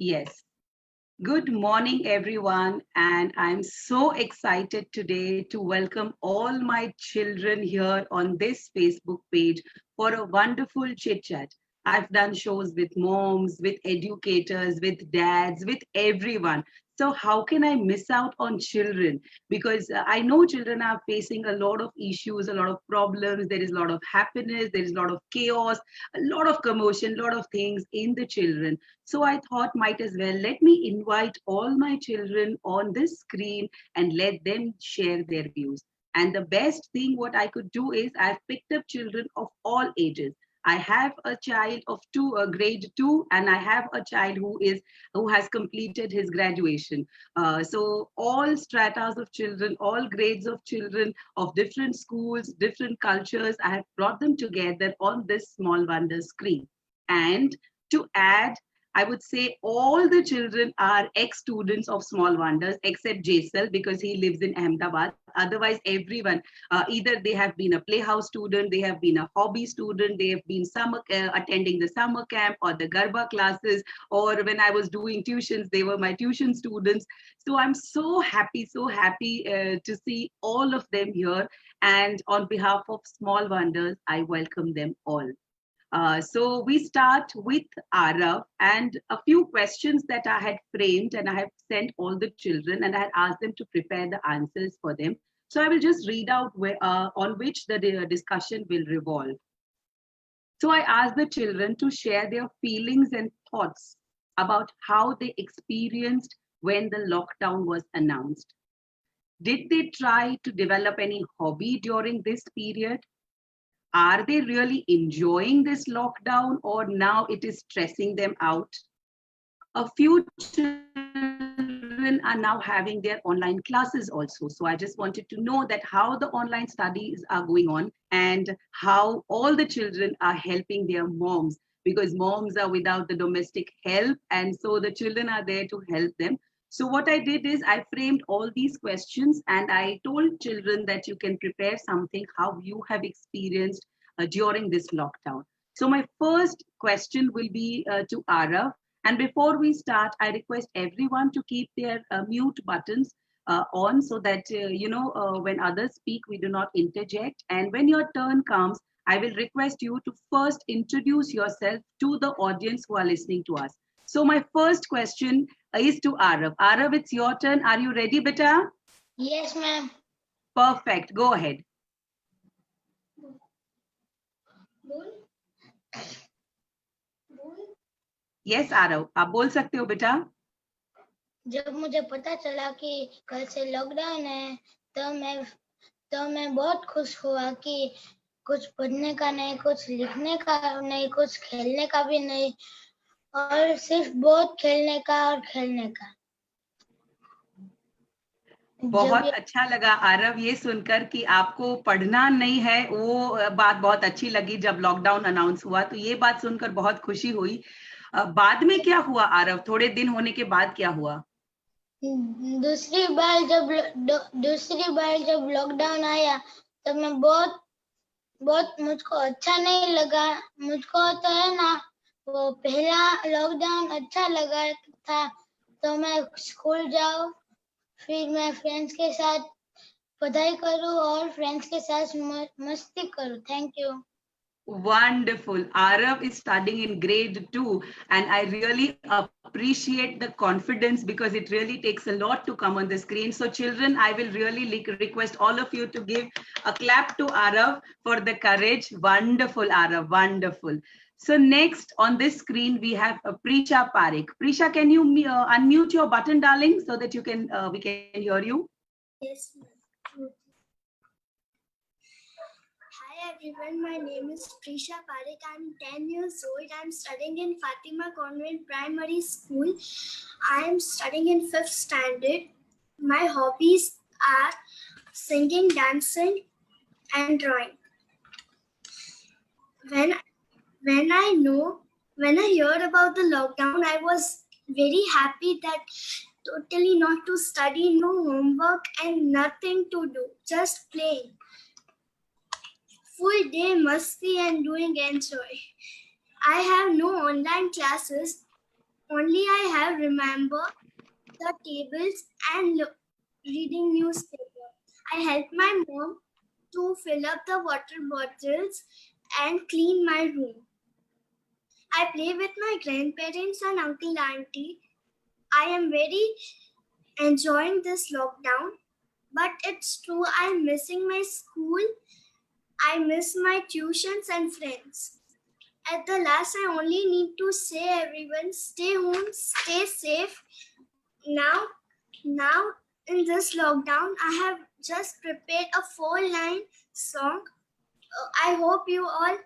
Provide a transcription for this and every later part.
Yes. Good morning, everyone. And I'm so excited today to welcome all my children here on this Facebook page for a wonderful chit chat. I've done shows with moms, with educators, with dads, with everyone. So, how can I miss out on children? Because I know children are facing a lot of issues, a lot of problems. There is a lot of happiness, there is a lot of chaos, a lot of commotion, a lot of things in the children. So I thought, might as well, let me invite all my children on this screen and let them share their views. And the best thing what I could do is I've picked up children of all ages. I have a child of grade two, and I have a child who has completed his graduation. So all stratas of children, all grades of children of different schools, different cultures, I have brought them together on this small wonder screen. And to add, I would say all the children are ex-students of Small Wonders except Jaisal because he lives in Ahmedabad. Otherwise, everyone, either they have been a playhouse student, they have been a hobby student, they have been attending the summer camp or the Garba classes, or when I was doing tuitions, they were my tuition students. So I'm so happy to see all of them here. And on behalf of Small Wonders, I welcome them all. So we start with Arav and a few questions that I had framed and I have sent all the children and I had asked them to prepare the answers for them. So I will just read out on which the discussion will revolve. So I asked the children to share their feelings and thoughts about how they experienced when the lockdown was announced. Did they try to develop any hobby during this period? Are they really enjoying this lockdown or now it is stressing them out? A few children are now having their online classes also. So I just wanted to know that how the online studies are going on and how all the children are helping their moms because moms are without the domestic help and so the children are there to help them. So what I did is I framed all these questions and I told children that you can prepare something how you have experienced during this lockdown. So my first question will be to Arav. And before we start, I request everyone to keep their mute buttons on so that, when others speak, we do not interject. And when your turn comes, I will request you to first introduce yourself to the audience who are listening to us. So my first question is to Arav. Arav, it's your turn. Are you ready, beta? Yes, ma'am. Perfect. Go ahead. Yes, Arav. आप बोल सकते हो बेटा? जब मुझे पता चला कि कल से लॉकडाउन है तो मैं बहुत खुश हुआ कि कुछ पढ़ने का नहीं, कुछ लिखने का नहीं, कुछ खेलने का भी नहीं और सिर्फ बहुत खेलने का और खेलने का। बहुत अच्छा लगा आरव ये सुनकर कि आपको पढ़ना नहीं है, वो बात बहुत अच्छी लगी जब लॉकडाउन अनाउंस हुआ तो ये बात सुनकर बहुत खुशी हुई। बाद में क्या हुआ आरव, थोड़े दिन होने के बाद क्या हुआ? दूसरी बार जब लॉकडाउन आया तब मैं बहुत मुझको अच्छा नहीं लगा। मुझको तो है ना वो पहला लॉकडाउन अच्छा लगा था तो मैं स्कूल जाऊँ फिर मैं फ्रेंड्स के साथ पढ़ाई करूँ और फ्रेंड्स के साथ मस्ती करूँ। Thank you. Wonderful. Arav is studying in grade 2 and I really appreciate the confidence because it really takes a lot to come on the screen. So children, I will really request all of you to give a clap to Arav for the courage. Wonderful, Arav. Wonderful. So next on this screen, we have Prisha Parekh. Prisha, can you unmute your button, darling, so that we can hear you? Yes. Hi everyone, my name is Prisha Parekh. I'm 10 years old. I'm studying in Fatima Convent Primary School. I'm studying in 5th standard. My hobbies are singing, dancing, and drawing. When I heard about the lockdown, I was very happy that totally not to study, no homework, and nothing to do, just playing. Full day must be and doing enjoy. I have no online classes only I have remember the tables and reading newspaper. I helped my mom to fill up the water bottles and clean my room. I play with my grandparents and uncle auntie. I am very enjoying this lockdown, but it's true I'm missing my school. I miss my tuitions and friends. At the last, I only need to say everyone stay home, stay safe. Now in this lockdown, I have just prepared a 4-line song. I hope you all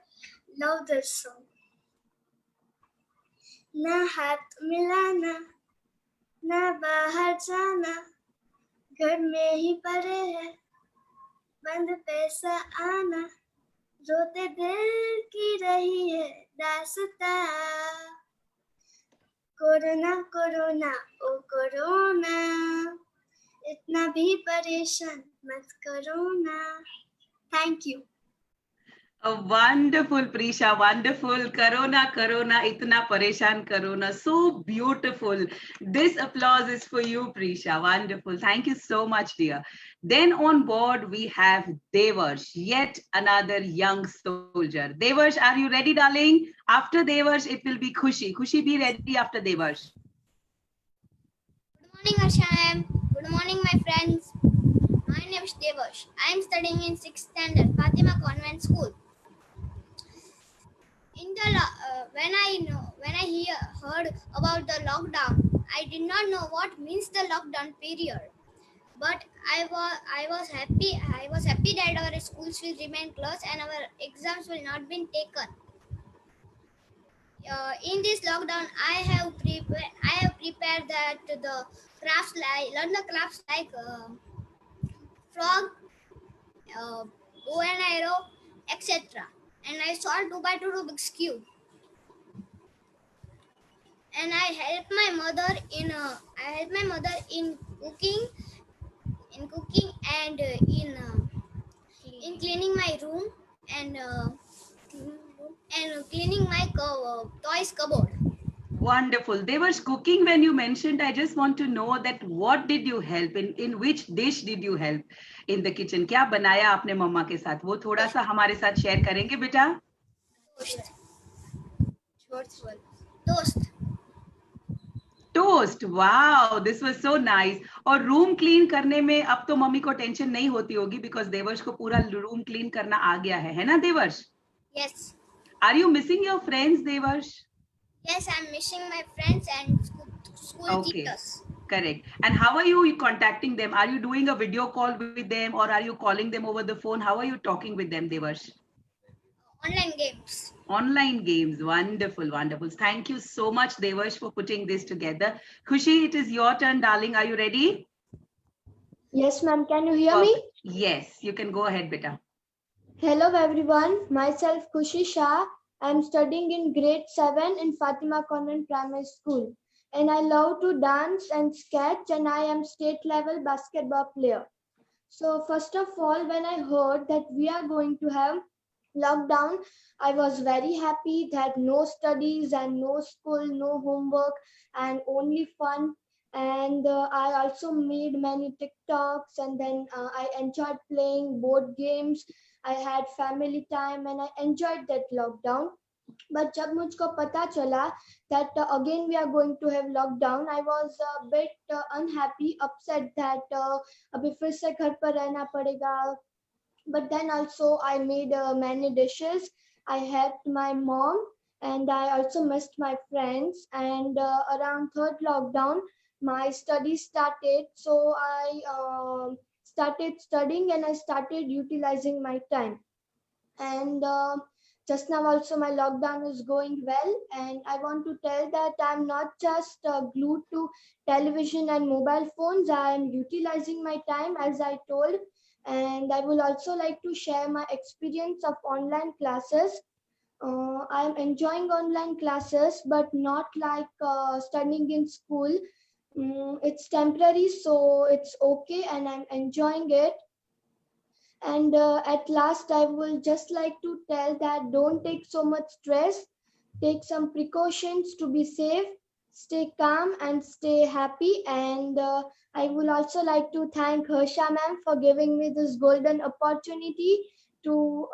love this song. ना हाथ मिलाना ना बाहर जाना घर में ही पड़े हैं बंद पैसा आना रोते दिल की रही है दास्ता कोरोना कोरोना ओ कोरोना इतना भी परेशान मत करो ना thank you A wonderful, Prisha, wonderful. Corona, Corona, itna pareshan Corona. So beautiful. This applause is for you, Prisha. Wonderful. Thank you so much, dear. Then on board, we have Devarsh, yet another young soldier. Devarsh, are you ready, darling? After Devarsh, it will be Khushi. Khushi, be ready after Devarsh. Good morning, Asham. Good morning, my friends. My name is Devash. I am studying in 6th standard, Fatima Convent School. When I heard about the lockdown, I did not know what means the lockdown period. But I was happy. I was happy that our schools will remain closed and our exams will not be taken. In this lockdown, I have prepared that the crafts learn the crafts like frog, bow and arrow, etc. And I solved 2 by 2 Rubik's cube. And I helped my mother in cooking, and in cleaning my room and cleaning my toys cupboard. Wonderful. They were cooking when you mentioned. I just want to know that what did you help in which dish did you help in the kitchen? क्या बनाया आपने मम्मा के साथ? वो थोड़ा सा हमारे साथ शेयर करेंगे बेटा? Toast. Toast. Wow, this was so nice. और रूम क्लीन करने में अब तो मम्मी को टेंशन नहीं होती होगी because देवर्ष को पूरा रूम क्लीन करना आ गया है ना Devarsh? Yes. Are you missing your friends, Devarsh? Yes, I'm missing my friends and school teachers. Correct. And how are you contacting them? Are you doing a video call with them or are you calling them over the phone? How are you talking with them, Devarsh? Online games. Online games. Wonderful, wonderful. Thank you so much, Devarsh, for putting this together. Khushi, it is your turn, darling. Are you ready? Yes, ma'am. Can you hear me? Yes, you can go ahead, beta. Hello, everyone. Myself, Khushi Shah. I'm studying in grade 7 in Fatima Convent Primary School. And I love to dance and sketch, and I am state level basketball player. So first of all, when I heard that we are going to have lockdown, I was very happy that no studies and no school, no homework, and only fun. And I also made many TikToks, and then I enjoyed playing board games. I had family time and I enjoyed that lockdown. But जब मुझको पता चला that again we are going to have lockdown, I was a bit unhappy, upset that अभी फिर से घर पर रहना पड़ेगा. But then also I made many dishes. I helped my mom and I also missed my friends. And around third lockdown, my studies started. So I started studying and I started utilizing my time. And just now also my lockdown is going well. And I want to tell that I'm not just glued to television and mobile phones. I am utilizing my time as I told. And I will also like to share my experience of online classes. I am enjoying online classes, but not like studying in school. It's temporary, so it's okay, and I'm enjoying it. And at last, I will just like to tell that don't take so much stress. Take some precautions to be safe. stay calm and stay happy. And I would also like to thank Harsha ma'am for giving me this golden opportunity to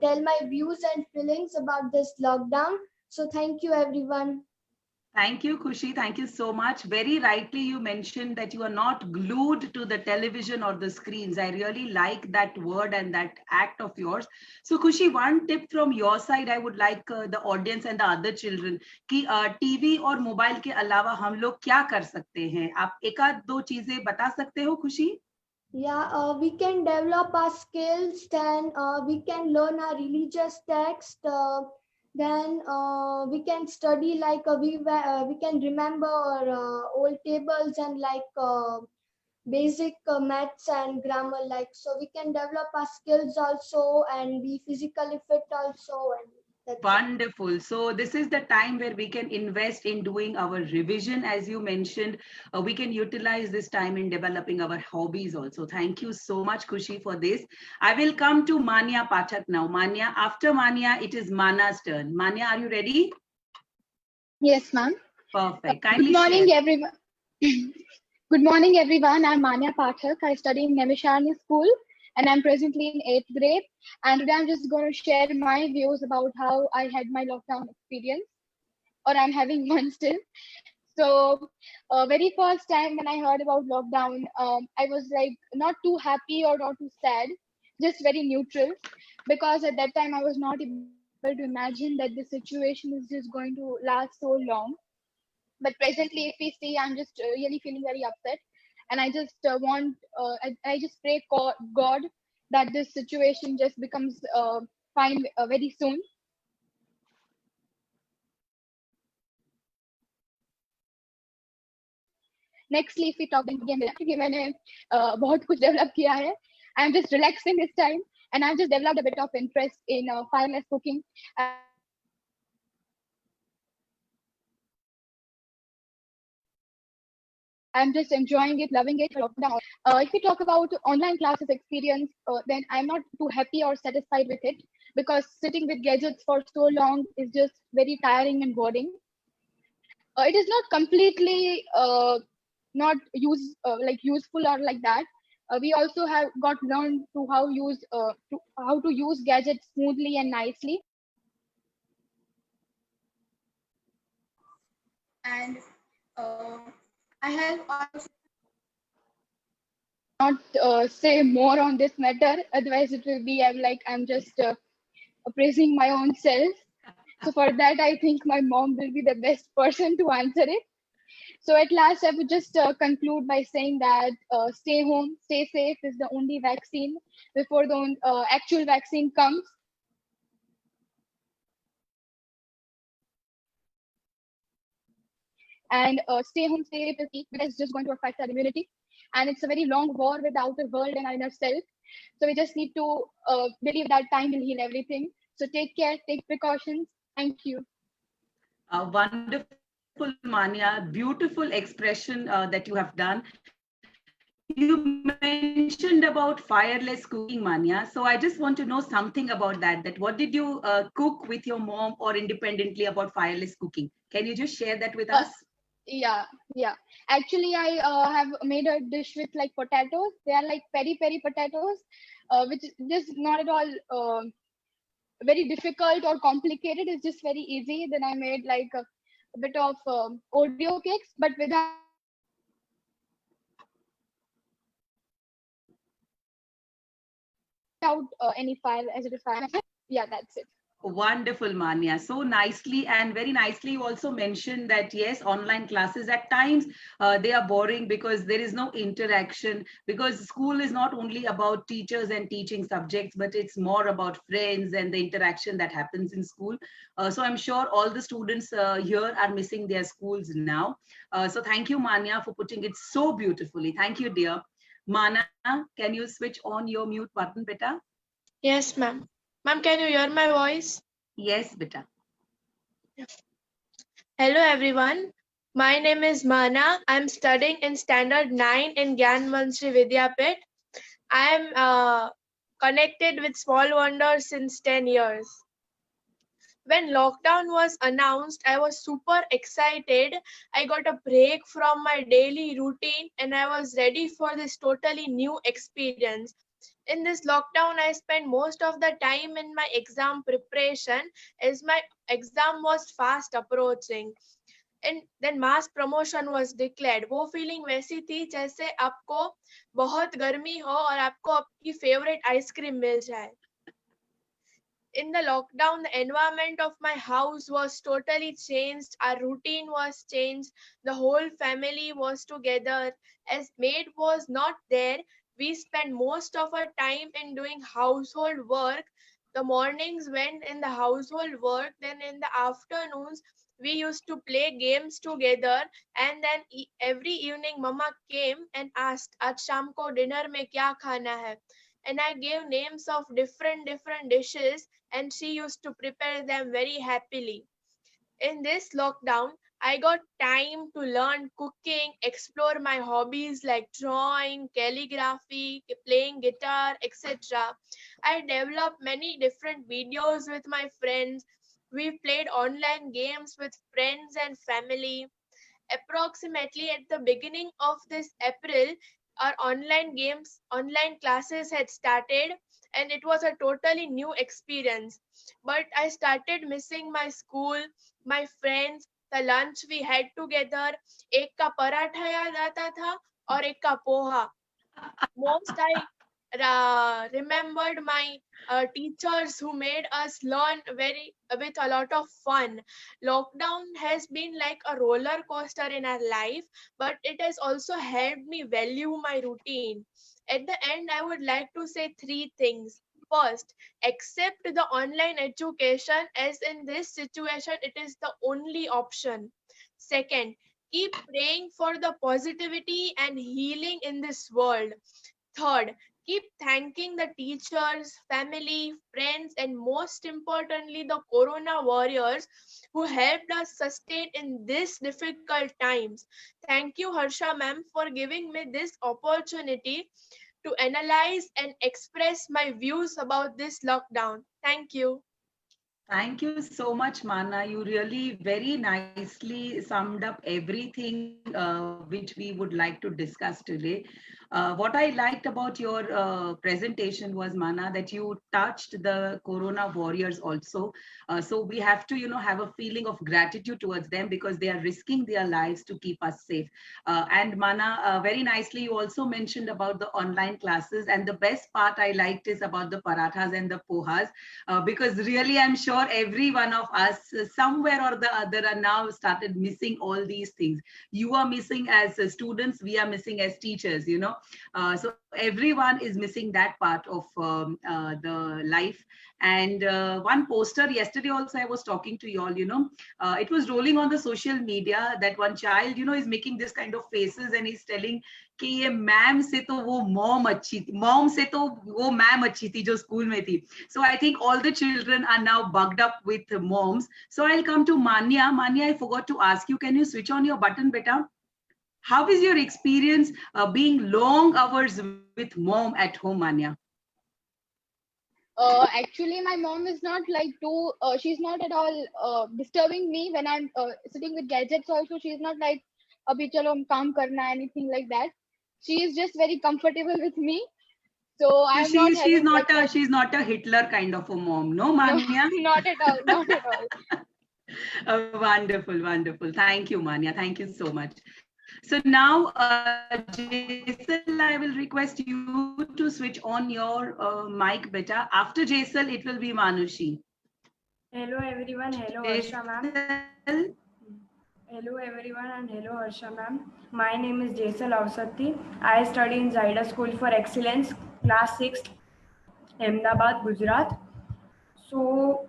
tell my views and feelings about this lockdown. So thank you, everyone. Thank you, Khushi. Thank you so much. Very rightly, you mentioned that you are not glued to the television or the screens. I really like that word and that act of yours. So, Khushi, one tip from your side, I would like the audience and the other children कि TV और mobile के अलावा हम लोग क्या कर सकते हैं? आप एक आध दो चीजें बता सकते हो, खुशी? Yeah, we can develop our skills, then we can learn our religious text, then we can study like we can remember old tables and like basic maths and grammar, like, so we can develop our skills also and be physically fit also. And that's it. Wonderful. So this is the time where we can invest in doing our revision, as you mentioned. We can utilize this time in developing our hobbies also. Thank you so much, Khushi, for this. I will come to Manya Pathak now. Manya, after Manya, it is Mana's turn. Manya, are you ready? Yes, ma'am. Perfect. Kindly Good morning, share. everyone. Good morning, everyone. I'm Manya Pathak. I study in Naimisharanya School, and I'm presently in 8th grade. And today I'm just going to share my views about how I had my lockdown experience, or I'm having one still. So, very first time when I heard about lockdown, I was like not too happy or not too sad, just very neutral, because at that time I was not able to imagine that the situation is just going to last so long. But presently, if we see, I'm just really feeling very upset, and I just I just pray God that this situation just becomes fine very soon. Nextly, if we talk again, मैंने बहुत कुछ develop किया है. I'm just relaxing this time, and I've just developed a bit of interest in fireless cooking. I'm just enjoying it, loving it. If we talk about online classes experience, then I'm not too happy or satisfied with it, because sitting with gadgets for so long is just very tiring and boring. It is not completely not like useful or like that. We also have got learned to how to use gadgets smoothly and nicely. And I have also not say more on this matter, otherwise it will be I'm just praising my own self. So for that, I think my mom will be the best person to answer it. So at last, I would just conclude by saying that stay home, stay safe is the only vaccine before the actual vaccine comes. And stay home, stay safe is key, because it's just going to affect our immunity. And it's a very long war with the outer world and inner self. So we just need to believe that time will heal everything. So take care, take precautions. Thank you. Wonderful, Manya. Beautiful expression that you have done. You mentioned about fireless cooking, Manya. So I just want to know something about that. That what did you cook with your mom or independently about fireless cooking? Can you just share that with us? Yeah. Actually, I have made a dish with like potatoes. They are like peri potatoes, which is just not at all very difficult or complicated. It's just very easy. Then I made like a bit of Oreo cakes, but without any fire as it is fire. Yeah, that's it. Wonderful, Manya. So nicely and very nicely, you also mentioned that yes, online classes at times they are boring because there is no interaction, because school is not only about teachers and teaching subjects, but it's more about friends and the interaction that happens in school. So I'm sure all the students here are missing their schools now. So thank you, Manya, for putting it so beautifully. Thank you, dear. Mana, can you switch on your mute button, beta? Yes, ma'am. Ma'am, can you hear my voice? Yes, beta. Hello, everyone. My name is Mana. I'm studying in Standard 9 in Gyan Manshri Vidyapit. I am connected with Small Wonders since 10 years. When lockdown was announced, I was super excited. I got a break from my daily routine and I was ready for this totally new experience. In this lockdown, I spent most of the time in my exam preparation as my exam was fast approaching. And then mass promotion was declared. वो feeling वैसी थी जैसे आपको बहुत गर्मी हो और आपको आपकी favorite आइसक्रीम मिल जाए. In the lockdown, the environment of my house was totally changed. Our routine was changed. The whole family was together. As maid was not there, we spent most of our time in doing household work. The mornings went in the household work. Then in the afternoons, we used to play games together. And then every evening, Mama came and asked, "आज शाम को dinner में क्या खाना है?" And I gave names of different dishes and she used to prepare them very happily. In this lockdown, I got time to learn cooking, explore my hobbies like drawing, calligraphy, playing guitar, etc. I developed many different videos with my friends. We played online games with friends and family. Approximately at the beginning of this April, our online classes had started and it was a totally new experience. But I started missing my school, my friends, the lunch we had together. एक का पराठा याद आता था और एक का poha. Most I remembered my teachers who made us learn with a lot of fun. Lockdown has been like a roller coaster in our life, but it has also helped me value my routine. At the end, I would like to say three things. First, accept the online education as in this situation, it is the only option. Second, keep praying for the positivity and healing in this world. Third, keep thanking the teachers, family, friends, and most importantly, the Corona warriors who helped us sustain in these difficult times. Thank you, Harsha ma'am, for giving me this opportunity to analyze and express my views about this lockdown. Thank you. Thank you so much, Mana. You really very nicely summed up everything which we would like to discuss today. What I liked about your presentation was, Mana, that you touched the Corona warriors also. So we have to, have a feeling of gratitude towards them because they are risking their lives to keep us safe. And Mana, very nicely, you also mentioned about the online classes. And the best part I liked is about the parathas and the pohas, because really I'm sure every one of us somewhere or the other are now started missing all these things. You are missing as students, we are missing as teachers, so everyone is missing that part of the life. And one poster yesterday also I was talking to you all, it was rolling on the social media that one child, is making this kind of faces and he's telling कि ये ma'am से तो वो mom अच्छी थी, mom से तो वो मैम अच्छी थी जो स्कूल में थी. So I think all the children are now bugged up with moms. So I'll come to Manya. Manya, I forgot to ask you, can you switch on your button, beta? How is your experience being long hours with mom at home, Manya? Actually, my mom is not like too, she's not at all disturbing me when I'm sitting with gadgets also. She's not like, abhi chalo hum kaam karna, anything like that. She is just very comfortable with me. So I'm not having she's not a Hitler kind of a mom, no, Manya? No, not at all, not at all. Wonderful, wonderful. Thank you, Manya. Thank you so much. So now, Jaisal, I will request you to switch on your mic, beta. After Jaisal, it will be Manushi. Hello everyone. Hello Harsha ma'am. Hello everyone and hello Harsha ma'am. My name is Jaisal Avsati. I study in Zaida School for Excellence, class 6, Ahmedabad, Gujarat. So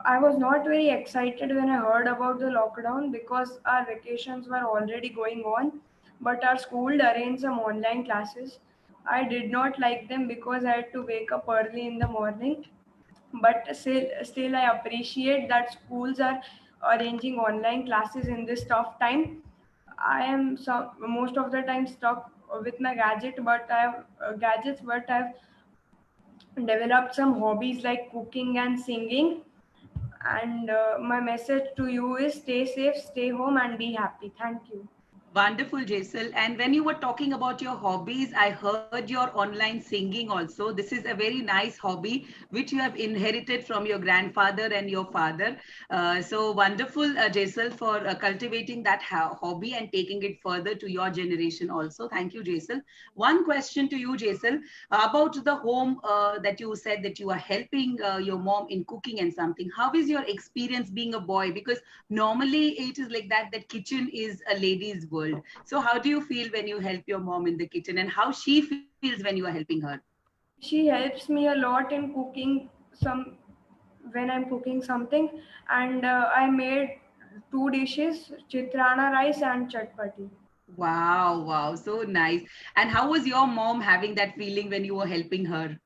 I was not very excited when I heard about the lockdown because our vacations were already going on, but our school arranged some online classes. I did not like them because I had to wake up early in the morning, but still I appreciate that schools are arranging online classes in this tough time. I am most of the time stuck with my gadgets, but I've developed some hobbies like cooking and singing. And my message to you is stay safe, stay home, and be happy. Thank you. Wonderful, Jaisal. And when you were talking about your hobbies, I heard your online singing also. This is a very nice hobby which you have inherited from your grandfather and your father. So wonderful, Jaisal, for cultivating that hobby and taking it further to your generation also. Thank you, Jaisal. One question to you, Jaisal, about the home that you said that you are helping your mom in cooking and something. How is your experience being a boy? Because normally it is like that, that kitchen is a lady's world. So how do you feel when you help your mom in the kitchen, and how she feels when you are helping her? She helps me a lot in cooking some when I'm cooking something, and I made 2 dishes, chitrana rice and chatpati. Wow, wow, so nice. And how was your mom having that feeling when you were helping her?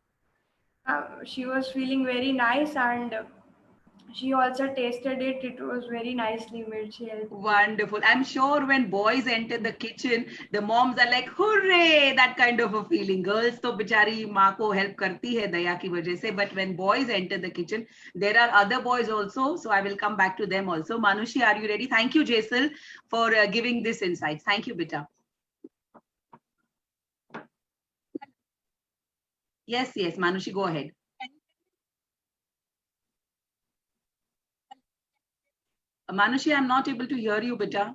She was feeling very nice, and she also tasted it. It was very nicely made. She helped. Wonderful. I'm sure when boys enter the kitchen, the moms are like, hooray, that kind of a feeling. Girls to bichari maa ko help karti hai daya ki wajah se. But when boys enter the kitchen, there are other boys also. So I will come back to them also. Manushi, are you ready? Thank you, Jaisal, for giving this insights. Thank you, Bita. Yes, yes, Manushi, go ahead. Manushi, I'm not able to hear you, Bita.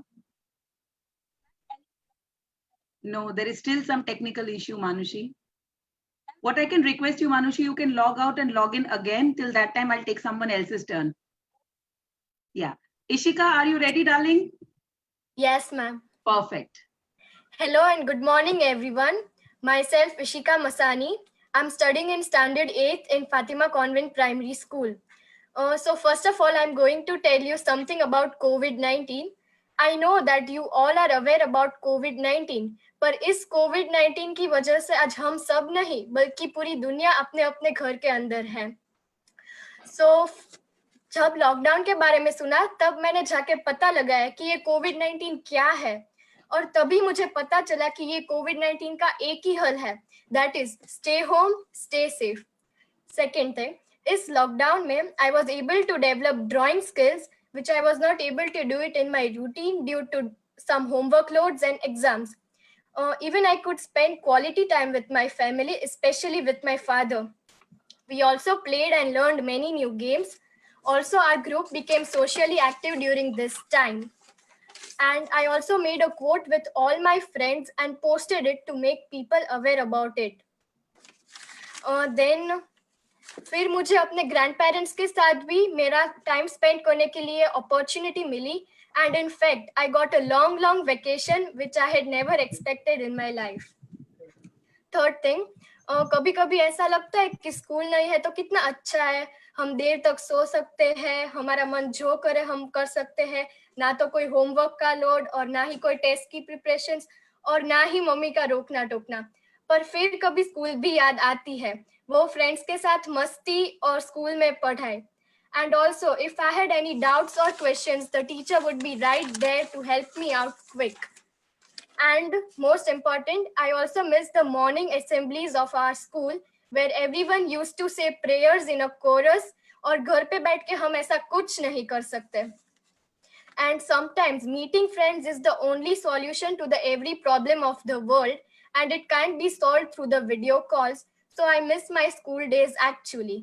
No, there is still some technical issue, Manushi. What I can request you, Manushi, you can log out and log in again. Till that time, I'll take someone else's turn. Yeah. Ishika, are you ready, darling? Yes, ma'am. Perfect. Hello and good morning, everyone. Myself, Ishika Masani. I'm studying in Standard 8th in Fatima Convent Primary School. So first of all, I'm going to tell you something about COVID-19. I know that you all are aware about COVID-19, पर इस COVID-19 की वजह से आज हम सब नहीं बल्कि पूरी दुनिया अपने अपने घर के अंदर है. So जब लॉकडाउन के बारे में सुना तब मैंने जाके पता लगाया कि ये कोविड-19 क्या है और तभी मुझे पता चला कि ये कोविड-19 का एक ही हल है, that is stay home stay safe. Second thing, इस लॉकडाउन में I was able to develop drawing skills which I was not able to do it in my routine due to some homework loads and exams. Even I could spend quality time with my family, especially with my father. We also played and learned many new games. Also, our group became socially active during this time. And I also made a quote with all my friends and posted it to make people aware about it. Then फिर मुझे अपने grand parents के साथ भी मेरा time spend करने के लिए अपॉर्चुनिटी मिली and in fact I got a long vacation which I had never expected in my life. Third thing, कभी कभी ऐसा लगता है कि स्कूल नहीं है तो कितना अच्छा है, हम देर तक सो सकते हैं, हमारा मन जो करे हम कर सकते हैं, ना तो कोई होमवर्क का लोड और ना ही कोई टेस्ट की प्रिपरेशंस और ना ही मम्मी का रोकना टोकना. पर फिर कभी स्कूल भी याद आती है, वो फ्रेंड्स के साथ मस्ती और स्कूल में पढ़ाई. And also, if I had any doubts or questions, the teacher would be right there to help me out quick. And most important, I also miss the morning assemblies of our school where everyone used to say prayers in a chorus और घर पे बैठ के हम ऐसा कुछ नहीं कर सकते. And sometimes meeting friends is the only solution to the every problem of the world and it can't be solved through the video calls. So I miss my school days actually.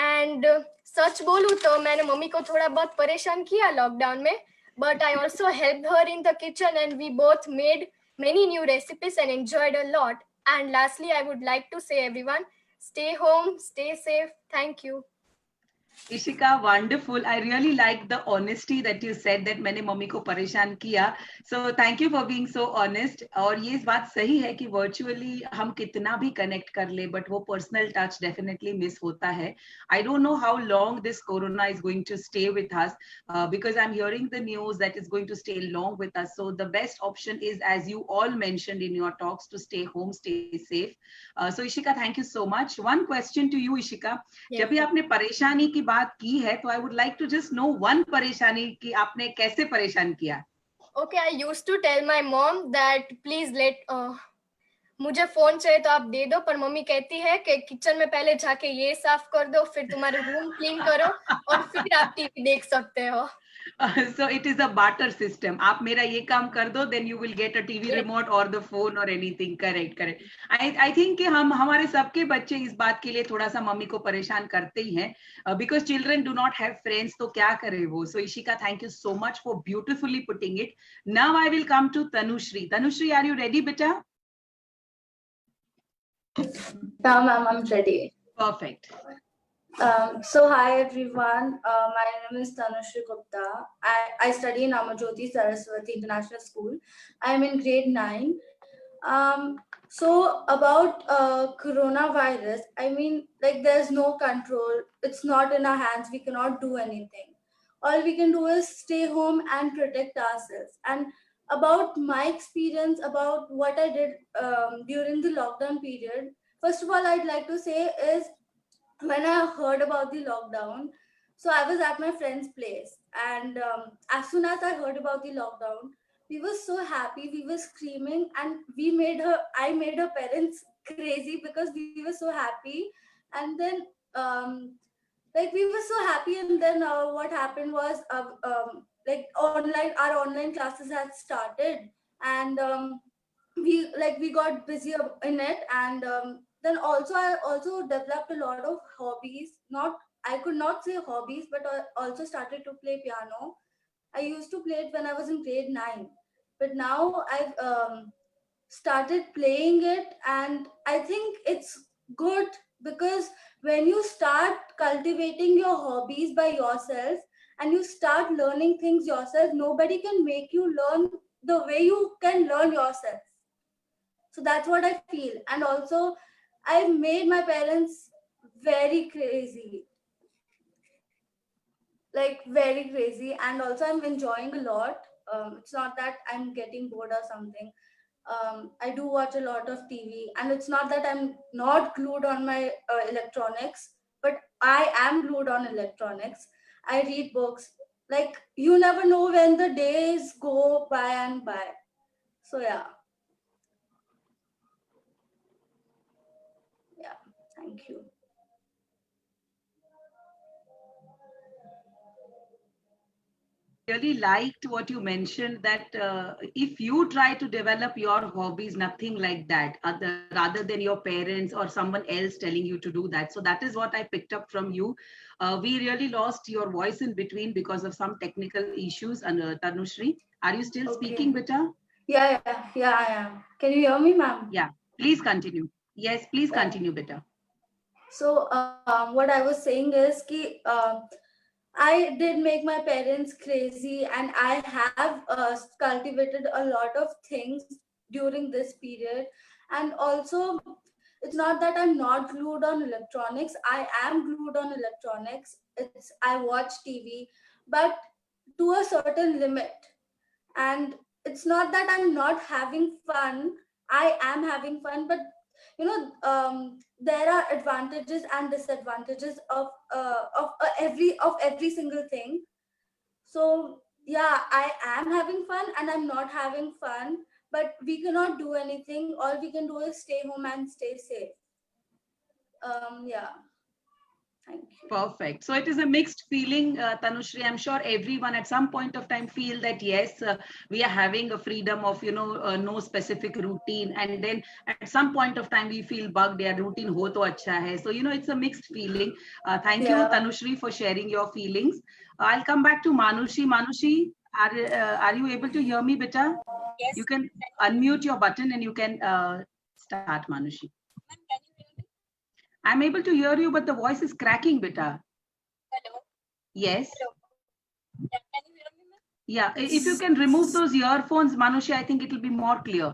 And सच बोलूं तो मैंने mummy को थोड़ा बहुत परेशान किया lockdown में, but I also helped her in the kitchen and we both made many new recipes and enjoyed a lot. And lastly, I would like to say everyone, stay home, stay safe. Thank you. Ishika, wonderful. I really like the honesty that you said that मैंने mummy को परेशान किया. So thank you for being so honest. और ये बात सही है कि virtually हम कितना भी connect कर ले, but वो personal touch definitely miss होता है. I don't know how long this corona is going to stay with us because I'm hearing the news that it's going to stay long with us. So the best option is, as you all mentioned in your talks, to stay home, stay safe. So Ishika, thank you so much. One question to you, Ishika. जब भी आपने परेशानी की बात की है तो I would like to just know one परेशानी कि आपने कैसे परेशान किया. Okay, I used to tell my mom that please let मुझे फोन चाहिए तो आप दे दो, पर मम्मी कहती है कि किचन में पहले जाके ये साफ कर दो, फिर तुम्हारे रूम क्लीन करो और फिर आप टीवी देख सकते हो। So it is a barter system. आप मेरा ये काम कर दो, then you will get a TV remote or the phone or anything. Correct. I think कि हमारे सबके बच्चे इस बात के लिए थोड़ा सा मम्मी को परेशान करते ही हैं, because children do not have friends. तो क्या करे वो? So Ishika, thank you so much for beautifully putting it. Now I will come to Tanushri. Tanushri, are you ready, beta? Yeah, ma'am, I'm ready. Perfect. So hi everyone, my name is Tanushri Gupta. I study in Amajyoti Saraswati International School. I'm in grade 9. So about coronavirus, I mean, like there's no control. It's not in our hands. We cannot do anything. All we can do is stay home and protect ourselves. And about my experience, about what I did during the lockdown period, first of all, I'd like to say is when I heard about the lockdown, so I was at my friend's place, and as soon as I heard about the lockdown, we were so happy, we were screaming, and I made her parents crazy because we were so happy. And then like we were so happy, and then what happened was like our online classes had started, and we got busy in it, and then also I also developed a lot of hobbies. I could not say hobbies, but I also started to play piano. I used to play it when I was in grade 9, but now I've started playing it, and I think it's good because when you start cultivating your hobbies by yourself and you start learning things yourself, nobody can make you learn the way you can learn yourself. So that's what I feel. And also I've made my parents very crazy, like very crazy, and also I'm enjoying a lot. It's not that I'm getting bored or something. I do watch a lot of TV, and it's not that I'm not glued on my electronics, but I am glued on electronics. I read books. Like you never know when the days go by and by. So yeah. Thank you. Really liked what you mentioned, that if you try to develop your hobbies, nothing like that, rather than your parents or someone else telling you to do that. So that is what I picked up from you. We really lost your voice in between because of some technical issues. And Tanushri, are you still speaking, beta? Yeah, I am. Can you hear me, ma'am? Yeah, please continue. Yes, please continue, beta. So what I was saying is ki, I did make my parents crazy, and I have cultivated a lot of things during this period. And also, it's not that I'm not glued on electronics. I am glued on electronics. I watch TV, but to a certain limit. And it's not that I'm not having fun. I am having fun, but you know, there are advantages and disadvantages of every single thing. So yeah, I am having fun and I'm not having fun, but we cannot do anything. All we can do is stay home and stay safe. Yeah. Thank you. Perfect. So it is a mixed feeling, Tanushri. I'm sure everyone at some point of time feel that, yes, we are having a freedom of, no specific routine. And then at some point of time, we feel bugged, their routine ho to acha hai. So, it's a mixed feeling. Thank you, Tanushri, for sharing your feelings. I'll come back to Manushi. Manushi, are you able to hear me, beta? Yes. You can unmute your button and you can start, Manushi. I'm able to hear you, but the voice is cracking, beta. Hello. Yes. Hello. Yeah, can you hear me? Yeah, if you can remove those earphones, Manushi, I think it will be more clear.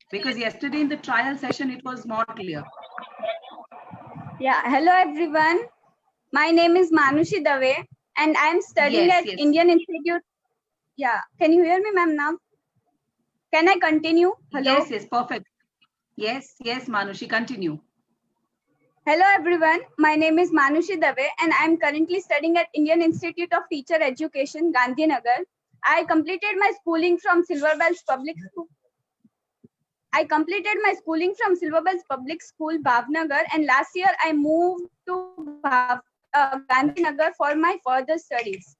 Because yesterday in the trial session, it was more clear. Yeah, hello everyone. My name is Manushi Dave, and I'm studying at Indian Institute. Yeah, can you hear me, ma'am, now? Can I continue? Hello? Yes, perfect. Yes, Manushi, continue. Hello everyone, my name is Manushi Dave, and I'm currently studying at Indian Institute of Teacher Education, Gandhinagar. I completed my schooling from Silver Bells Public School. I completed my schooling from Silver Bells Public School, Bhavnagar, and last year I moved to Gandhinagar for my further studies.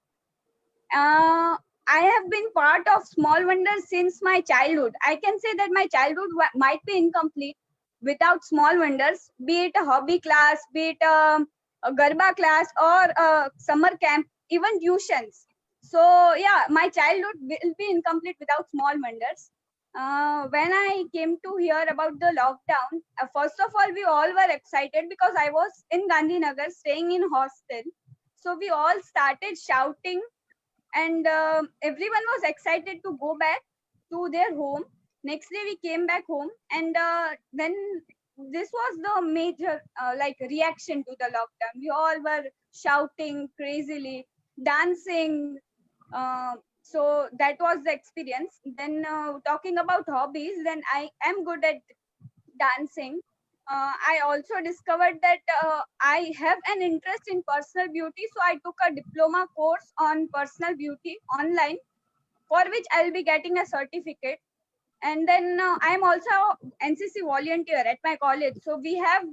I have been part of Small Wonders since my childhood. I can say that my childhood might be incomplete without Small Wonders, be it a hobby class, be it a Garba class, or a summer camp, even tuitions. So yeah, my childhood will be incomplete without Small Wonders. When I came to hear about the lockdown, first of all, we all were excited because I was in Gandhinagar staying in hostel. So we all started shouting, and everyone was excited to go back to their home. Next day we came back home, and then this was the major like reaction to the lockdown. We all were shouting crazily, dancing. So that was the experience. Then talking about hobbies, then I am good at dancing. I also discovered that I have an interest in personal beauty, so I took a diploma course on personal beauty online, for which I'll be getting a certificate. And then I am also NCC volunteer at my college, so we have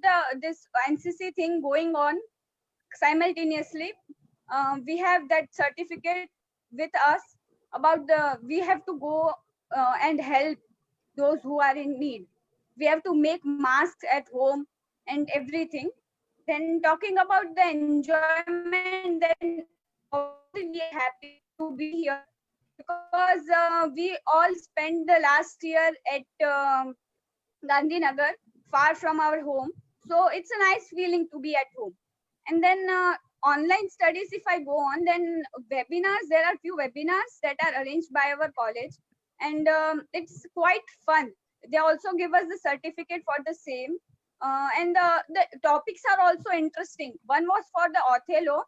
this NCC thing going on simultaneously. We have that certificate with us about we have to go and help those who are in need. We have to make masks at home and everything. Then talking about the enjoyment, then obviously happy to be here because we all spent the last year at Gandhinagar, far from our home. So it's a nice feeling to be at home. And then online studies, if I go on, then webinars, there are few webinars that are arranged by our college, and it's quite fun. They also give us the certificate for the same. And the topics are also interesting. One was for the Othello,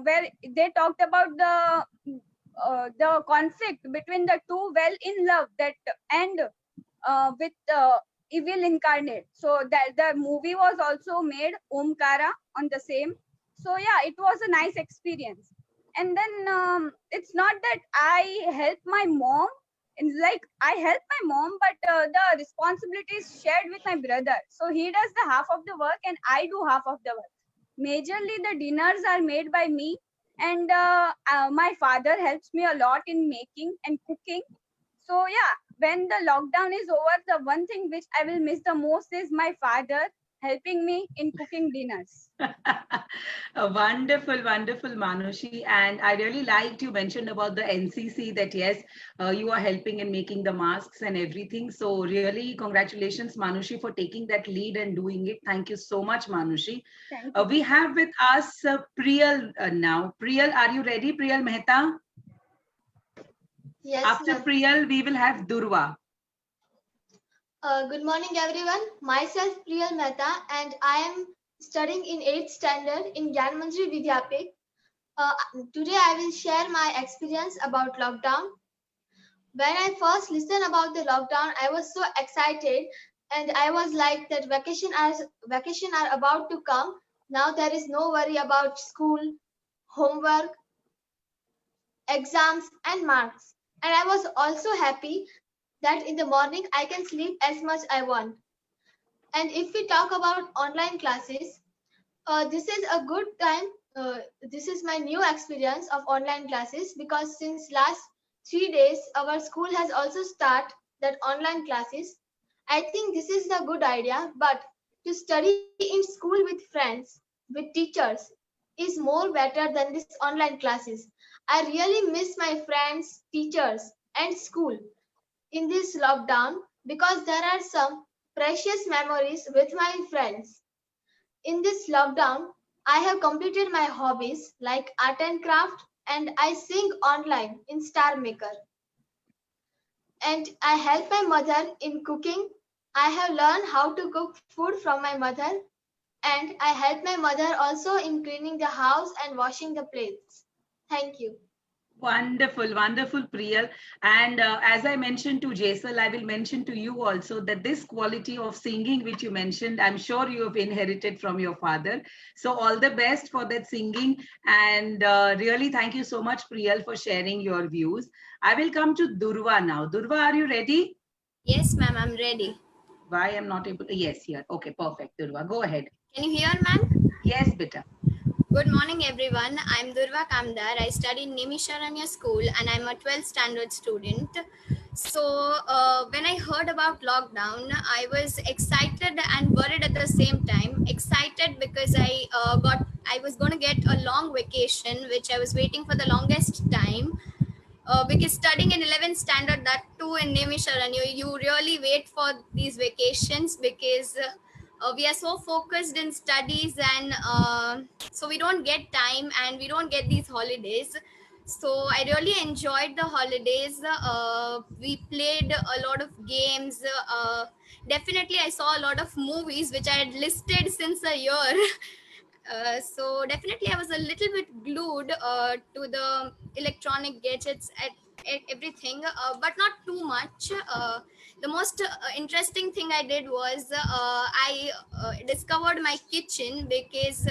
where they talked about the conflict between the two well in love that end with evil incarnate. So that the movie was also made, Omkara, on the same. So yeah, it was a nice experience. And then it's not that I help my mom, like I help my mom, but the responsibility is shared with my brother. So he does the half of the work and I do half of the work. Majorly the dinners are made by me, and my father helps me a lot in making and cooking. So yeah, when the lockdown is over, the one thing which I will miss the most is my father helping me in cooking dinners. Wonderful, wonderful, Manushi. And I really liked you mentioned about the NCC, that yes, you are helping in making the masks and everything. So really, congratulations, Manushi, for taking that lead and doing it. Thank you so much, Manushi. We have with us Priyal now. Priyal, are you ready, Priyal Mehta? Yes. After Priyal, we will have Durva. Good morning, everyone. Myself, Priyal Mehta, and I am studying in 8th standard in Gyanmanjri Vidyapit. Today, I will share my experience about lockdown. When I first listened about the lockdown, I was so excited, and I was like that vacation are about to come. Now there is no worry about school, homework, exams, and marks. And I was also happy that in the morning I can sleep as much I want. And if we talk about online classes, this is a good time. This is my new experience of online classes, because since last 3 days our school has also started that online classes. I think this is a good idea, but to study in school with friends, with teachers, is more better than this online classes. I really miss my friends, teachers, and school in this lockdown, because there are some precious memories with my friends. In this lockdown, I have completed my hobbies like art and craft, and I sing online in Star Maker. And I help my mother in cooking. I have learned how to cook food from my mother, and I help my mother also in cleaning the house and washing the plates. Thank you. Wonderful, wonderful, Priyal. And as I mentioned to Jaisal, I will mention to you also that this quality of singing which you mentioned, I'm sure you have inherited from your father. So all the best for that singing. And really, thank you so much, Priyal, for sharing your views. I will come to Durva now. Durva, are you ready? Yes, ma'am, I'm ready. Why I'm not able to? Yes, here. Okay, perfect. Durva, go ahead. Can you hear, ma'am? Yes, beta. Good morning, everyone. I'm Durva Kamdar. I study in Nimisharanya School and I'm a 12th standard student. So, when I heard about lockdown, I was excited and worried at the same time. Excited because I was going to get a long vacation, which I was waiting for the longest time. Because studying in 11th standard, that too in Nimisharan, you really wait for these vacations because we are so focused in studies and so we don't get time and we don't get these holidays. So I really enjoyed the holidays. We played a lot of games. Definitely, I saw a lot of movies which I had listed since a year. So definitely I was a little bit glued to the electronic gadgets at everything, but not too much. The most interesting thing I did was I discovered my kitchen because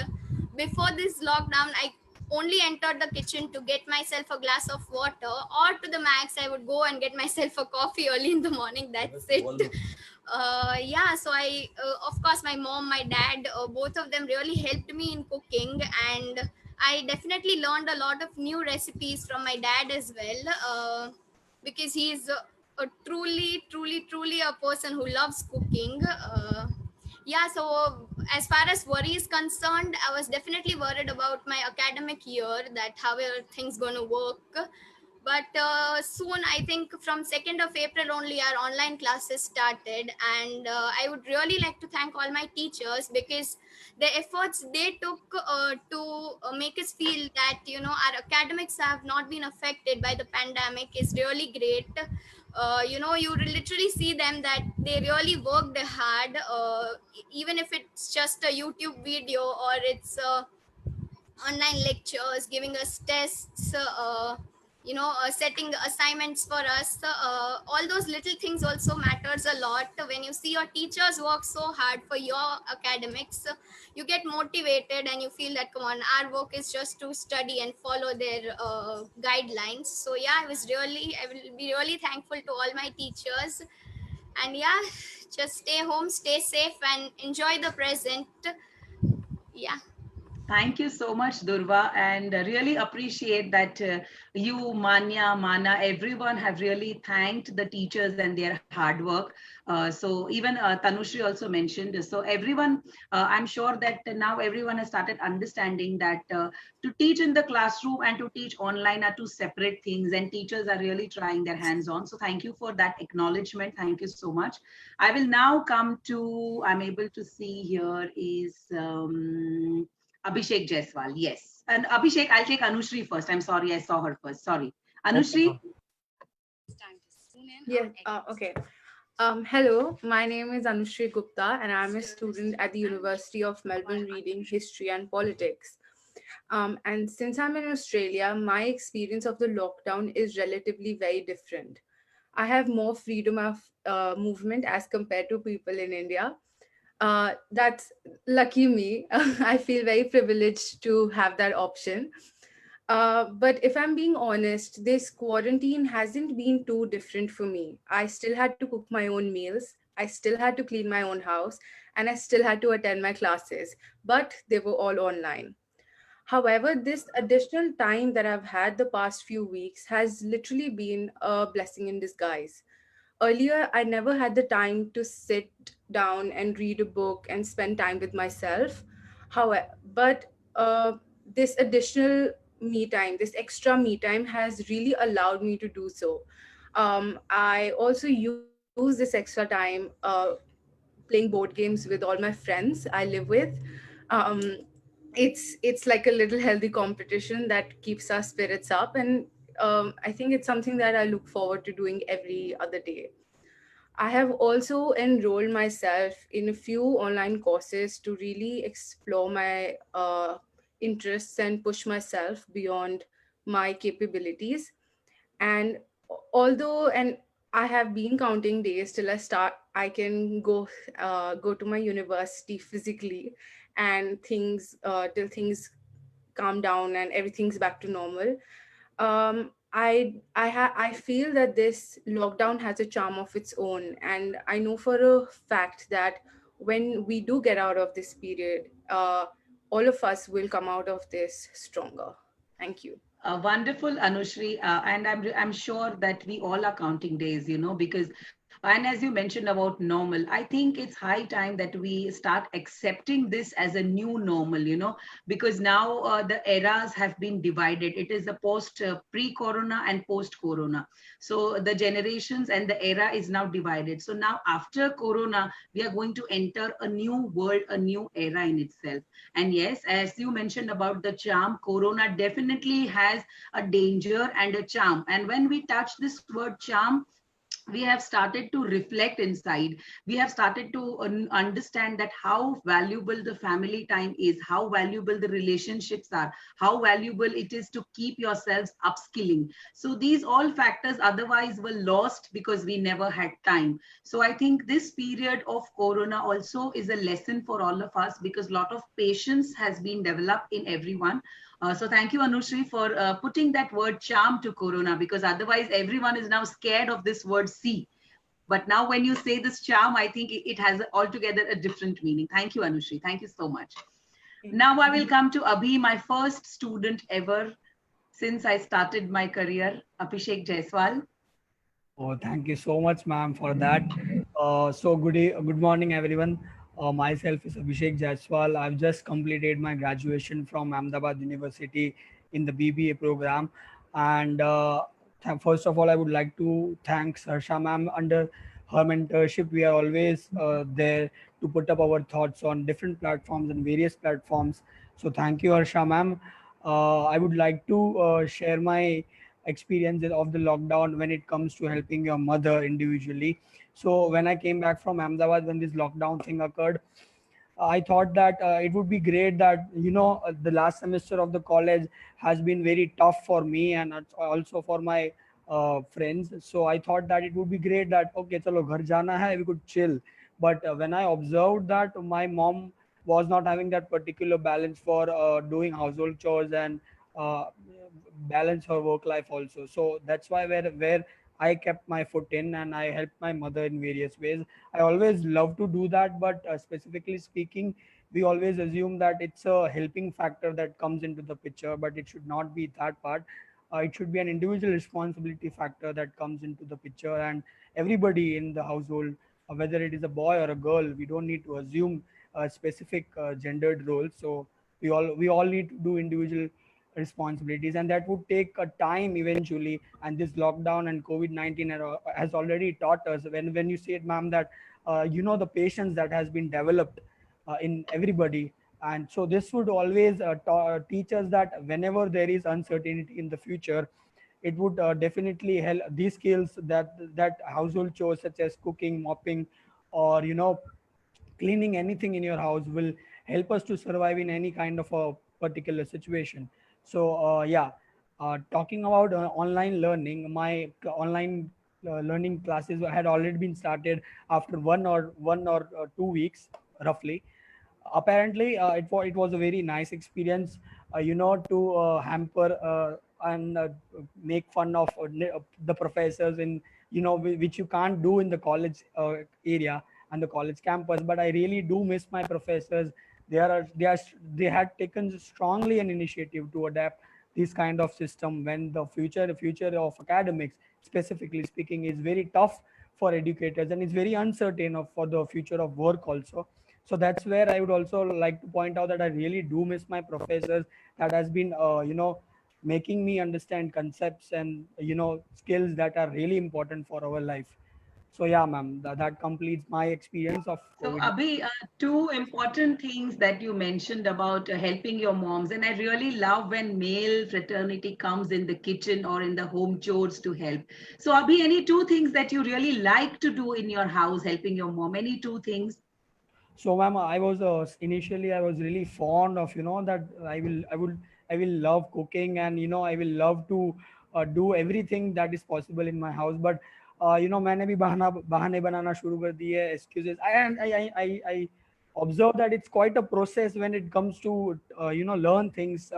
before this lockdown I only entered the kitchen to get myself a glass of water, or to the max I would go and get myself a coffee early in the morning. That's it. Yeah, so of course my mom, my dad, both of them really helped me in cooking, and I definitely learned a lot of new recipes from my dad as well, because he's a truly a person who loves cooking. Yeah, so as far as worry is concerned, I was definitely worried about my academic year, that how are things going to work. But soon, I think from 2nd of April only, our online classes started, and I would really like to thank all my teachers because the efforts they took to make us feel that our academics have not been affected by the pandemic is really great. You literally see them that they really worked hard, even if it's just a YouTube video or it's online lectures, giving us tests, setting assignments for us. All those little things also matters a lot. When you see your teachers work so hard for your academics, you get motivated and you feel that, come on, our work is just to study and follow their guidelines. So yeah, I will be really thankful to all my teachers. And yeah, just stay home, stay safe, and enjoy the present. Yeah. Thank you so much, Durva, and really appreciate that you, Manya, Mana, everyone have really thanked the teachers and their hard work. So even Tanushri also mentioned. So everyone, I'm sure that now everyone has started understanding that to teach in the classroom and to teach online are two separate things, and teachers are really trying their hands on. So thank you for that acknowledgement. Thank you so much. I will now come to, I'm able to see here is, Abhishek Jaiswal, yes. And Abhishek, I'll take Anushri first. I'm sorry, I saw her first. Sorry. Anushri? Yeah, okay. Hello, my name is Anushri Gupta, and I'm a student at the University of Melbourne reading History and Politics. And since I'm in Australia, my experience of the lockdown is relatively very different. I have more freedom of movement as compared to people in India. That's lucky me. I feel very privileged to have that option. But if I'm being honest, this quarantine hasn't been too different for me. I still had to cook my own meals, I still had to clean my own house, and I still had to attend my classes, but they were all online. However, this additional time that I've had the past few weeks has literally been a blessing in disguise. Earlier, I never had the time to sit down and read a book and spend time with myself. However, but this additional me time, this extra me time has really allowed me to do so. I also use this extra time playing board games with all my friends I live with. Um, it's like a little healthy competition that keeps our spirits up, and I think it's something that I look forward to doing every other day. I have also enrolled myself in a few online courses to really explore my interests and push myself beyond my capabilities. And although, and I have been counting days till I can go to my university physically, and things till things calm down and everything's back to normal. I feel that this lockdown has a charm of its own, and I know for a fact that when we do get out of this period, all of us will come out of this stronger. Thank you. Wonderful, Anushri, and I'm sure that we all are counting days, because and as you mentioned about normal, I think it's high time that we start accepting this as a new normal, because now the eras have been divided. It is the post pre-corona and post-corona. So the generations and the era is now divided. So now after corona, we are going to enter a new world, a new era in itself. And yes, as you mentioned about the charm, corona definitely has a danger and a charm. And when we touch this word charm, we have started to reflect inside. We have started to understand that how valuable the family time is, how valuable the relationships are, how valuable it is to keep yourselves upskilling. So these all factors otherwise were lost because we never had time. So I think this period of corona also is a lesson for all of us, because a lot of patience has been developed in everyone. So thank you, Anushri, for putting that word charm to corona, because otherwise everyone is now scared of this word C. But now when you say this charm, I think it has altogether a different meaning. Thank you, Anushri. Thank you so much. Now I will come to Abhi, my first student ever since I started my career, Abhishek Jaiswal. Oh, thank you so much, ma'am, for that. Good morning, everyone. Myself is Abhishek Jaiswal. I've just completed my graduation from Ahmedabad University in the BBA program. And first of all, I would like to thank Sarsha ma'am. Under her mentorship, we are always there to put up our thoughts on different platforms and various platforms. So thank you, Harsha ma'am. I would like to share my experiences of the lockdown when it comes to helping your mother individually. So when I came back from Ahmedabad, when this lockdown thing occurred, I thought that it would be great that, the last semester of the college has been very tough for me and also for my friends. So I thought that it would be great that, okay, chalo ghar jana hai, we could chill. But when I observed that my mom was not having that particular balance for doing household chores and uh, balance her work life also. So that's why where I kept my foot in and I helped my mother in various ways. I always love to do that, but specifically speaking, we always assume that it's a helping factor that comes into the picture, but it should not be that part. It should be an individual responsibility factor that comes into the picture, and everybody in the household, whether it is a boy or a girl, we don't need to assume a specific gendered role. So we all need to do individual responsibilities, and that would take a time eventually. And this lockdown and COVID-19 has already taught us, when you said, ma'am, that the patience that has been developed in everybody. And so this would always teach us that whenever there is uncertainty in the future, it would definitely help these skills, that household chores such as cooking, mopping, or cleaning anything in your house, will help us to survive in any kind of a particular situation. So talking about online learning, my online learning classes had already been started after 2 weeks roughly. Apparently it was a very nice experience, to hamper and make fun of the professors in, which you can't do in the college area and the college campus. But I really do miss my professors. They had taken strongly an initiative to adapt this kind of system, when the future of academics, specifically speaking, is very tough for educators, and it's very uncertain for the future of work also. So that's where I would also like to point out that I really do miss my professors, that has been making me understand concepts and skills that are really important for our life. So yeah, ma'am, that completes my experience of So, COVID. Abhi, two important things that you mentioned about helping your moms, and I really love when male fraternity comes in the kitchen or in the home chores to help. So, Abhi, any two things that you really like to do in your house, helping your mom? Any two things? So, ma'am, I was initially I was really fond of, that I will love cooking, and I will love to do everything that is possible in my house. But मैंने भी बहाने बनाना शुरू कर दिए, excuses. I observe that it's quite a process when it comes to learn things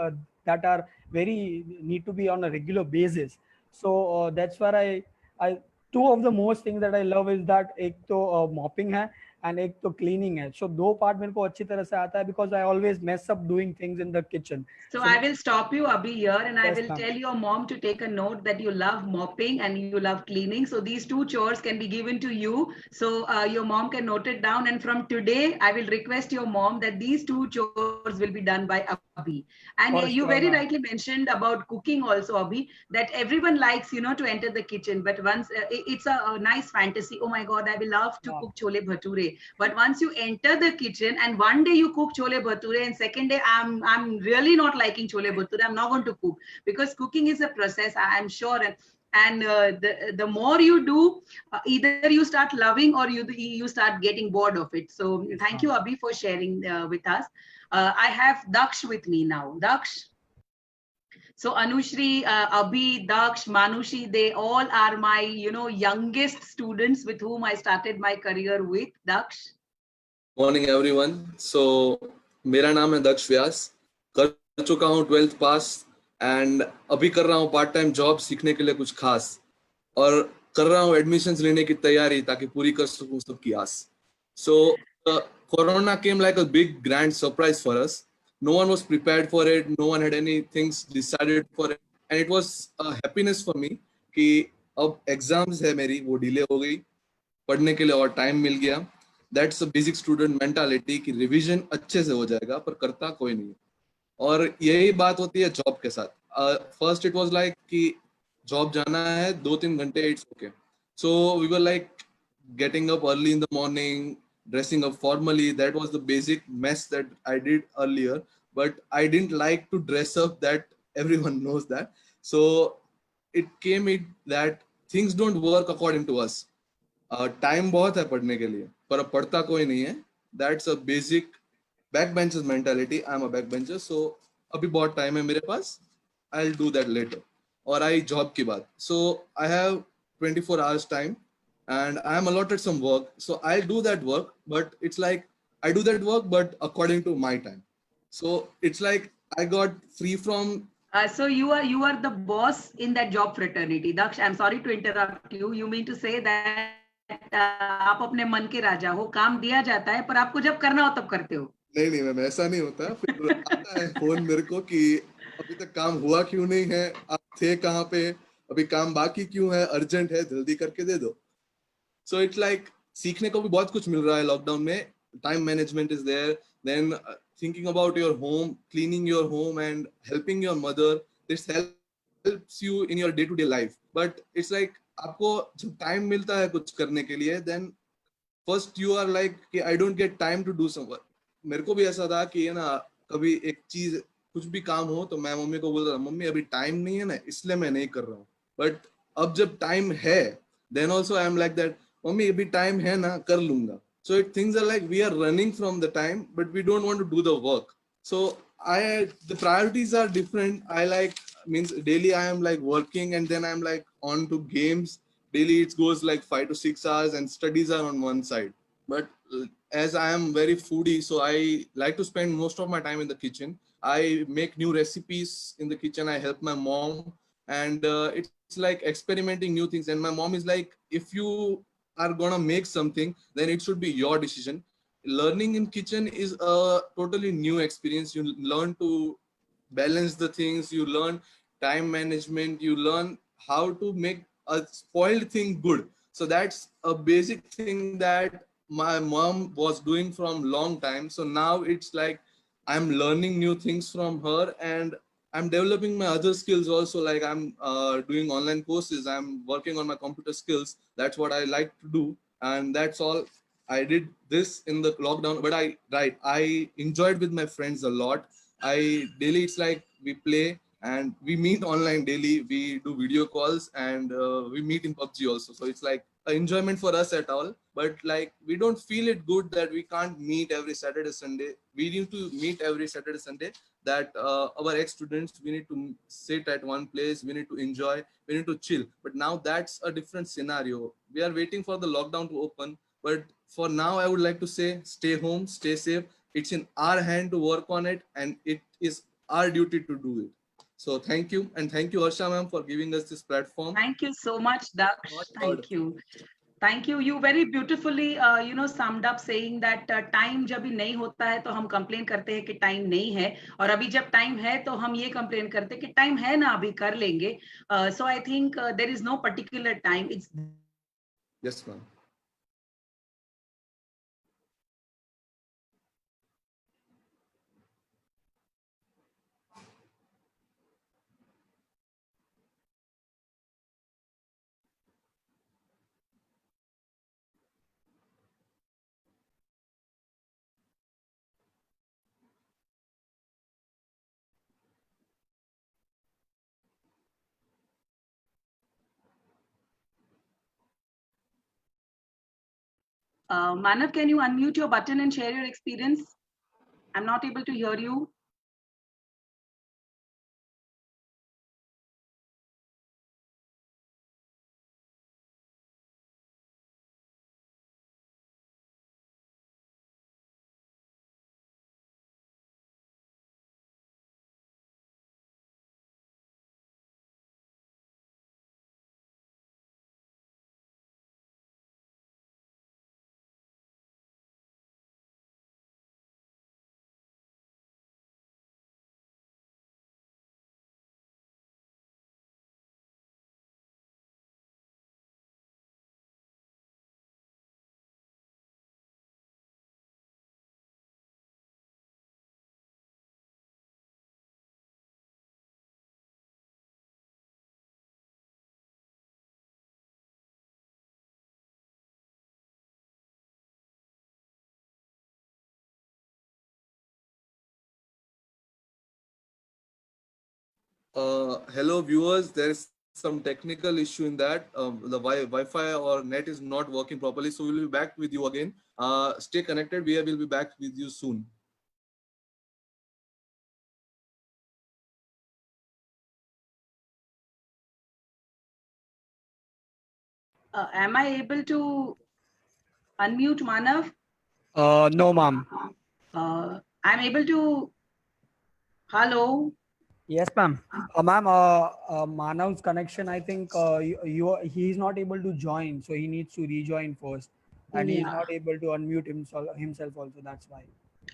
that are very need to be on a regular basis. So that's where I two of the most things that I love is that एक तो mopping है and एक तो cleaning है. So दो part मेरे को अच्छी तरह से आता है because I always mess up doing things in the kitchen. So I will stop you, Abhi, here, and I Yes, will tell your mom to take a note that you love mopping and you love cleaning. So these two chores can be given to you. So your mom can note it down. And from today, I will request your mom that these two chores will be done by Abhi. And For you sure, very ma'am. rightly mentioned about cooking also, Abhi, that everyone likes, to enter the kitchen. But once it's a nice fantasy. Oh my God, I will love to cook chole bhature. But once you enter the kitchen and one day you cook chole bhature and second day I'm really not liking chole bhature, I'm not going to cook, because cooking is a process, I'm sure. And the more you do, either you start loving or you start getting bored of it. So thank you, Abhi, for sharing with us. I have Daksh with me now. Daksh. So Anushri, Abhi, Daksh, Manushi, they all are my, youngest students with whom I started my career with. Daksh. Morning everyone. So मेरा नाम है दक्ष व्यास, कर चुका हूँ 12th pass and अभी कर रहा हूँ पार्ट टाइम जॉब सीखने के लिए कुछ खास, और कर रहा हूँ एडमिशंस लेने की तैयारी ताकि पूरी कर सकूँ सबकी आस. So Corona came like a big grand surprise for us. No one was prepared for it. No one had any things decided for it, and it was a happiness for me कि अब exams है मेरी, वो delay हो गई, पढ़ने के लिए और टाइम मिल गया. That's a basic student mentality कि रिवीजन अच्छे से हो जाएगा पर करता कोई नहीं. और यही बात होती है जॉब के साथ. फर्स्ट इट वाज लाइक कि जॉब जाना है 2-3 घंटे, it's okay. So we were like getting up early in the morning, dressing up formally. That was the basic mess that I did earlier, but I didn't like to dress up, that everyone knows that. So it came it that things don't work according to us. Time बहुत है पढ़ने के लिए पर पढ़ता कोई नहीं है. That's a basic back benchers mentality. I am a back bencher, so अभी बहुत टाइम है मेरे पास. I will do that later. और आई जॉब की बात, so I have 24 hours time and I am allotted some work, so I'll do that work, but it's like I do that work but according to my time. So it's like I got free from so you are the boss in that job fraternity. Daksh, I'm sorry to interrupt you. You mean to say that आप अपने मन के राजा हो, काम दिया जाता है पर आपको जब करना हो तब करते हो? नहीं मैम, ऐसा नहीं होता. फिर आता है फोन मेरे को कि अभी तक काम हुआ क्यों नहीं है, आप थे कहाँ पे, अभी काम बाकी क्यों है, अर्जेंट है, जल्दी करके दे दो. So it's like सीखने को भी बहुत कुछ मिल रहा है लॉकडाउन में. Time management is there. Then thinking about your home, cleaning your home and helping your mother. This helps you in your day-to-day life. But it's like आपको जब time मिलता है कुछ करने के लिए, then first you are like कि I don't get time to do some work. मेरे को भी ऐसा था कि है ना, कभी एक चीज कुछ भी काम हो तो मैं मम्मी को बोलता था, मम्मी अभी टाइम नहीं है ना इसलिए मैं नहीं कर रहा हूँ. बट अब जब टाइम है, then also I am like that, mummy अभी टाइम है ना, कर लूंगा. So things are like we are running from the time, but we don't want to do the work. So the priorities are different. I like means daily I am like working and then I'm like on to games. Daily it goes like 5 to 6 hours and studies are on one side. But as I am very foodie, so I like to spend most of my time in the kitchen. I make new recipes in the kitchen. I help my mom, and it's like experimenting new things. And my mom is like, if you are gonna make something, then it should be your decision. Learning in kitchen is a totally new experience. You learn to balance the things, you learn time management, you learn how to make a spoiled thing good. So that's a basic thing that my mom was doing from long time. So now it's like I'm learning new things from her, and I'm developing my other skills also. Like I'm doing online courses, I'm working on my computer skills. That's what I like to do, and that's all. I did this in the lockdown, but I enjoyed with my friends a lot. I daily, it's like we play and we meet online daily. We do video calls and we meet in PUBG also. So it's like an enjoyment for us at all. But like we don't feel it good that we can't meet every Saturday, Sunday. We need to meet every Saturday, Sunday. That our ex-students, we need to sit at one place. We need to enjoy. We need to chill. But now that's a different scenario. We are waiting for the lockdown to open. But for now, I would like to say, stay home, stay safe. It's in our hand to work on it, and it is our duty to do it. So thank you, and thank you Harsha ma'am for giving us this platform. Thank you so much, Daksh. Thank you. Thank you. You very beautifully, summed up saying that time जब भी नहीं होता है तो हम complain करते हैं कि time नहीं है, और अभी जब time है तो हम ये complain करते हैं कि time है ना, अभी कर लेंगे. So I think there is no particular time. It's Yes, ma'am. Manav, can you unmute your button and share your experience? I'm not able to hear you. Hello viewers, there is some technical issue in that the Wi-Fi or net is not working properly, so we'll be back with you again. Stay connected. We will be back with you soon. Am I able to unmute Manav? No, ma'am. I'm able to. Hello. Yes, ma'am. Ma'am, Manav's connection, I think he is not able to join, so he needs to rejoin first, and he is not able to unmute himself also. That's why.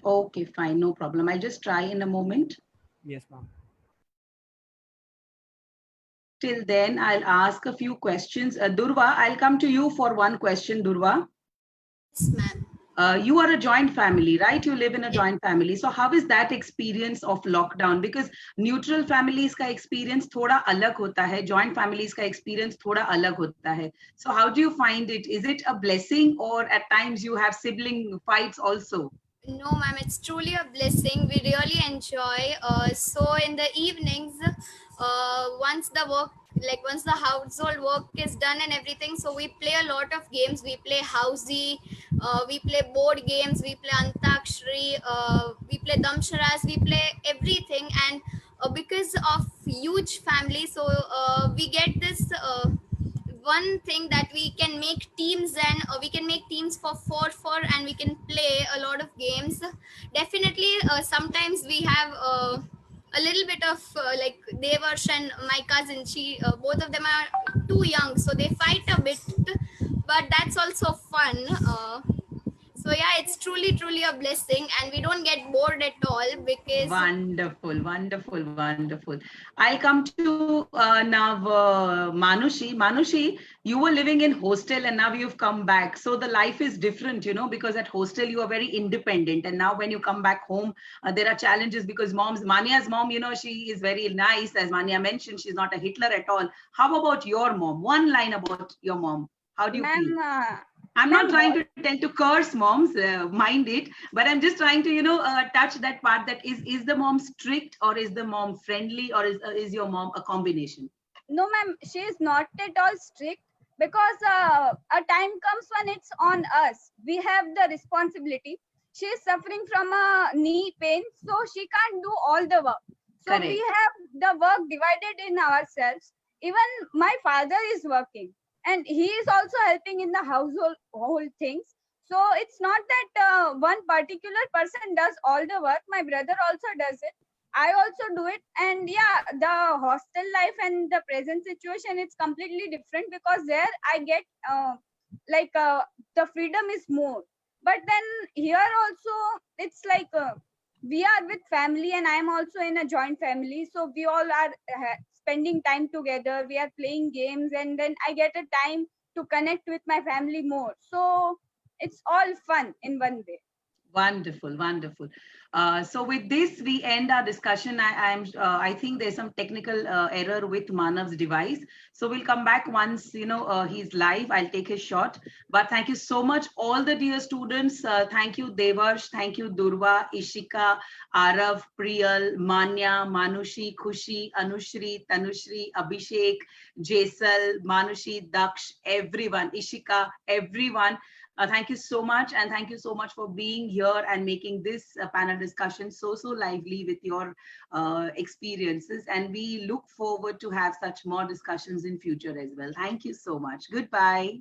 Okay, fine, no problem. I'll just try in a moment. Yes, ma'am. Till then, I'll ask a few questions. Durva, I'll come to you for one question, Durva. Yes, ma'am. You are a joint family, right? You live in a joint family. So how is that experience of lockdown? Because neutral families का experience थोड़ा अलग होता है, joint families का experience थोड़ा अलग होता है. So how do you find it? Is it a blessing, or at times you have sibling fights also? No, ma'am, it's truly a blessing. We really enjoy. So in the evenings, once the household work is done and everything, so we play a lot of games. We play housey, we play board games, we play antakshari, we play damsharas, we play everything. And because of huge family, so we get this one thing that we can make teams, and we can make teams for 4 and we can play a lot of games. Definitely sometimes we have a little bit of like Devarsh and my cousin, she both of them are too young, so they fight a bit, but that's also fun. So yeah, it's truly a blessing, and we don't get bored at all because Wonderful. I'll come to now Manushi. Manushi, you were living in hostel and now you've come back. So the life is different, because at hostel you are very independent, and now when you come back home, there are challenges because Mania's mom, she is very nice. As Mania mentioned, she's not a Hitler at all. How about your mom? One line about your mom. How do you feel? I'm not trying to tell to curse moms, mind it, but I'm just trying to, touch that part, that is the mom strict, or is the mom friendly, or is your mom a combination? No, ma'am, she is not at all strict, because a time comes when it's on us. We have the responsibility. She is suffering from a knee pain, so she can't do all the work. So Correct. We have the work divided in ourselves. Even my father is working, and he is also helping in the household things. So it's not that one particular person does all the work. My brother also does it. I also do it. And yeah, the hostel life and the present situation, it's completely different, because there I get the freedom is more. But then here also, it's like we are with family, and I'm also in a joint family. So we all are spending time together. We are playing games, and then I get a time to connect with my family more. So it's all fun in one way. Wonderful, wonderful. So with this, we end our discussion. I think there's some technical error with Manav's device. So we'll come back once, he's live. I'll take his shot. But thank you so much, all the dear students. Thank you, Devarsh. Thank you, Durva, Ishika, Arav, Priyal, Manya, Manushi, Khushi, Anushri, Tanushri, Abhishek, Jaisal, Manushi, Daksh, everyone, Ishika, everyone. Thank you so much, and thank you so much for being here and making this panel discussion so lively with your experiences. And we look forward to have such more discussions in future as well. Thank you so much. Goodbye.